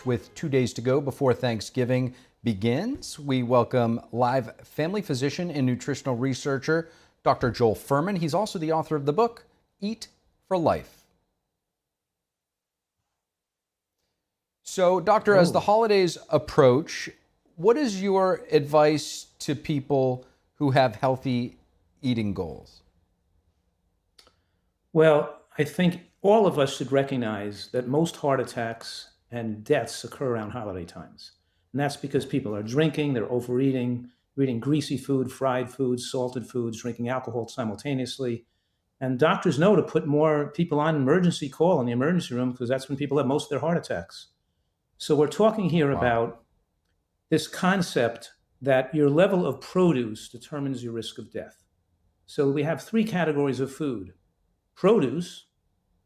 With 2 days to go before Thanksgiving begins, we welcome live family physician and nutritional researcher Dr. Joel Fuhrman. He's also the author of the book, Eat for Life. So, Doctor, as the holidays approach, what is your advice to people who have healthy eating goals? Well, I think all of us should recognize that most heart attacks and deaths occur around holiday times. And that's because people are drinking, they're overeating, eating greasy food, fried foods, salted foods, drinking alcohol simultaneously. And doctors know to put more people on emergency call in the emergency room because that's when people have most of their heart attacks. So we're talking here Wow. about this concept that your level of produce determines your risk of death. So we have three categories of food: produce,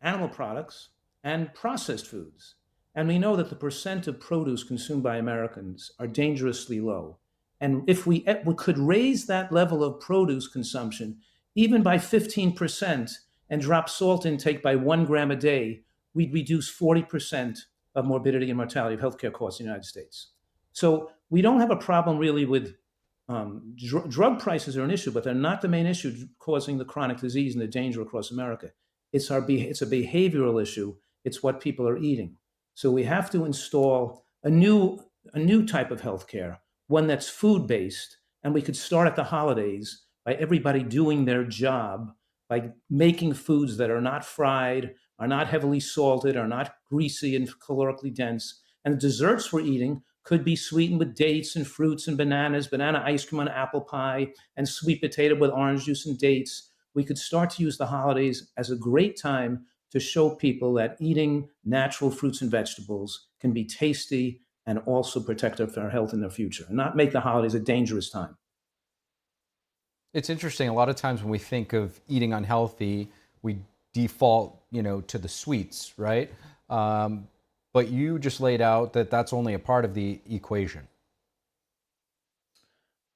animal products, and processed foods. And we know that the percent of produce consumed by Americans are dangerously low. And if we could raise that level of produce consumption even by 15% and drop salt intake by 1 gram a day, we'd reduce 40% of morbidity and mortality of healthcare costs in the United States. So we don't have a problem really with drug prices are an issue, but they're not the main issue causing the chronic disease and the danger across America. It's a behavioral issue. It's what people are eating. So we have to install a new type of healthcare, one that's food based, and we could start at the holidays by everybody doing their job by making foods that are not fried, are not heavily salted, are not greasy and calorically dense, and the desserts we're eating could be sweetened with dates and fruits and bananas, banana ice cream on apple pie, and sweet potato with orange juice and dates. We could start to use the holidays as a great time to show people that eating natural fruits and vegetables can be tasty and also protect our health in the future, and not make the holidays a dangerous time. It's interesting. A lot of times when we think of eating unhealthy, we default, to the sweets, right? But you just laid out that that's only a part of the equation.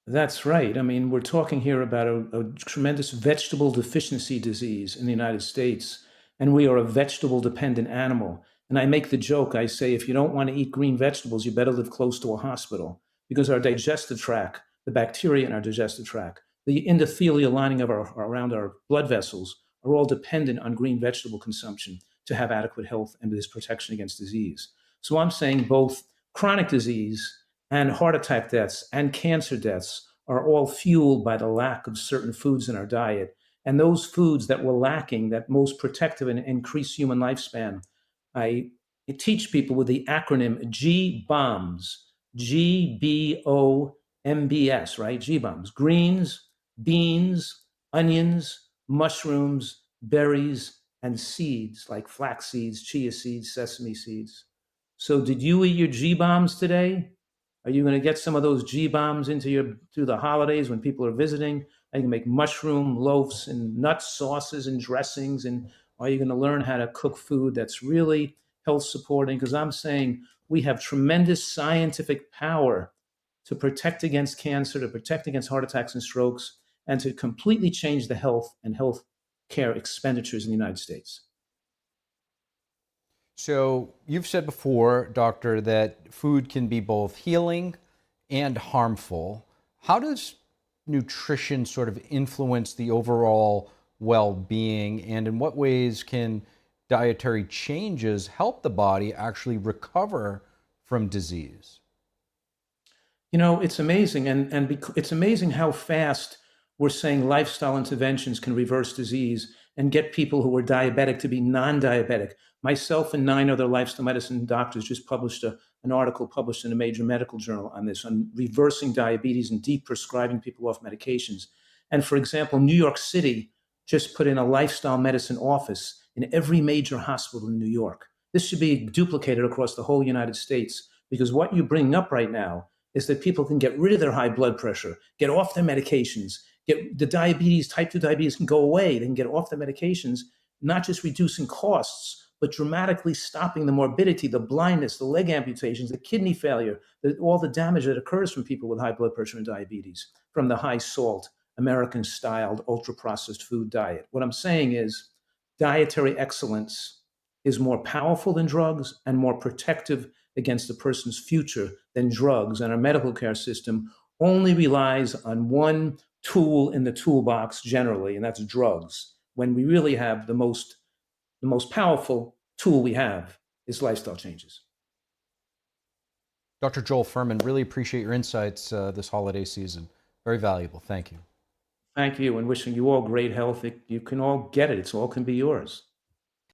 That's right. I mean, we're talking here about a tremendous vegetable deficiency disease in the United States, and we are a vegetable dependent animal. And I make the joke, I say, if you don't want to eat green vegetables, you better live close to a hospital because our digestive tract, the bacteria in our digestive tract, the endothelial lining of around our blood vessels are all dependent on green vegetable consumption to have adequate health and this protection against disease. So I'm saying both chronic disease and heart attack deaths and cancer deaths are all fueled by the lack of certain foods in our diet. And those foods that we're lacking, that most protective and increase human lifespan, I teach people with the acronym GBOMBS, GBOMBS, right? GBOMBS: greens, beans, onions, mushrooms, berries, and seeds like flax seeds, chia seeds, sesame seeds. So, did you eat your GBOMBS today? Are you going to get some of those GBOMBS into through the holidays when people are visiting? Are you going to make mushroom loaves and nut sauces and dressings? And are you going to learn how to cook food that's really health supporting? Because I'm saying we have tremendous scientific power to protect against cancer, to protect against heart attacks and strokes, and to completely change the health and health care expenditures in the United States. So you've said before, doctor, that food can be both healing and harmful. How does nutrition sort of influence the overall well-being, and in what ways can dietary changes help the body actually recover from disease? It's amazing, it's amazing how fast we're saying lifestyle interventions can reverse disease and get people who are diabetic to be non-diabetic. Myself and 9 other lifestyle medicine doctors just published an article published in a major medical journal on this, on reversing diabetes and de-prescribing people off medications. And for example, New York City just put in a lifestyle medicine office in every major hospital in New York. This should be duplicated across the whole United States, because what you're bringing up right now is that people can get rid of their high blood pressure, get off their medications, get the diabetes, type 2 diabetes can go away. They can get off their medications, not just reducing costs, but dramatically stopping the morbidity, the blindness, the leg amputations, the kidney failure, all the damage that occurs from people with high blood pressure and diabetes from the high salt, American styled, ultra processed food diet. What I'm saying is dietary excellence is more powerful than drugs and more protective against a person's future than drugs. And our medical care system only relies on one tool in the toolbox generally, and that's drugs, when we really have the most powerful tool we have is lifestyle changes. Dr. Joel Fuhrman, really appreciate your insights this holiday season. Very valuable. Thank you. Thank you, and wishing you all great health. You can all get it. It all can be yours.